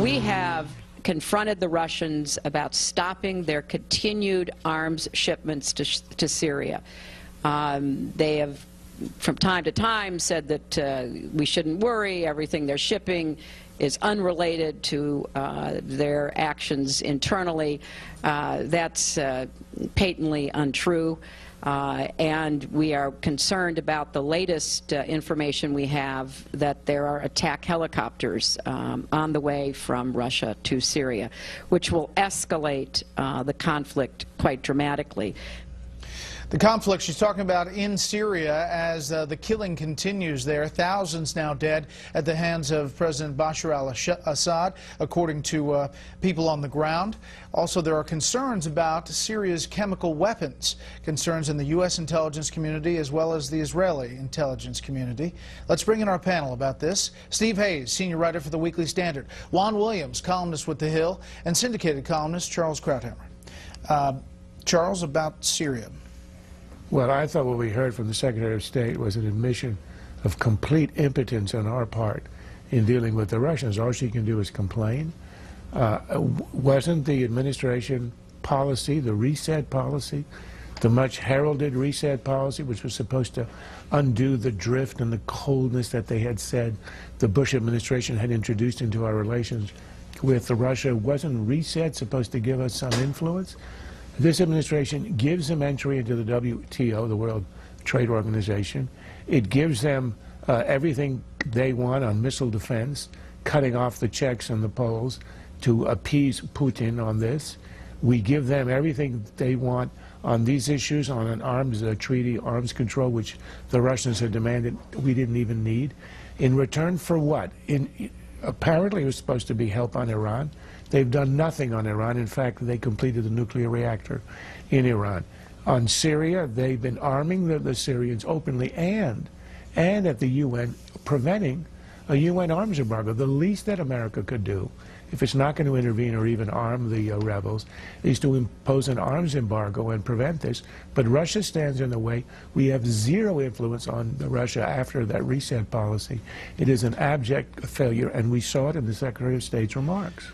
We have confronted the Russians about stopping their continued arms shipments to Syria. They have, from time to time, said that we shouldn't worry, everything they're shipping is unrelated to their actions internally. That's patently untrue. And we are concerned about the latest information we have that there are attack helicopters on the way from Russia to Syria, which will escalate the conflict quite dramatically. The conflict she's talking about in Syria as the killing continues there. Thousands now dead at the hands of President Bashar al-Assad, according to people on the ground. Also, there are concerns about Syria's chemical weapons, concerns in the U.S. intelligence community as well as the Israeli intelligence community. Let's bring in our panel about this. Steve Hayes, senior writer for the Weekly Standard. Juan Williams, columnist with The Hill, and syndicated columnist Charles Krauthammer. Charles, about Syria. Well, I thought what we heard from the Secretary of State was an admission of complete impotence on our part in dealing with the Russians. All she can do is complain. Wasn't the administration policy, the reset policy, the much heralded reset policy, which was supposed to undo the drift and the coldness that they had said the Bush administration had introduced into our relations with Russia, wasn't reset supposed to give us some influence? This administration gives them entry into the WTO, the World Trade Organization. It gives them everything they want on missile defense, cutting off the Czechs and the Poles to appease Putin on this. We give them everything they want on these issues, on an arms treaty, arms control, which the Russians had demanded we didn't even need. In return for what? Apparently it was supposed to be help on Iran. They've done nothing on Iran. In fact, they completed the nuclear reactor in Iran. On Syria, they've been arming the Syrians openly and at the UN, preventing a UN arms embargo. The least that America could do, if it's not going to intervene or even arm the rebels, is to impose an arms embargo and prevent this. But Russia stands in the way. We have zero influence on Russia after that reset policy. It is an abject failure, and we saw it in the Secretary of State's remarks.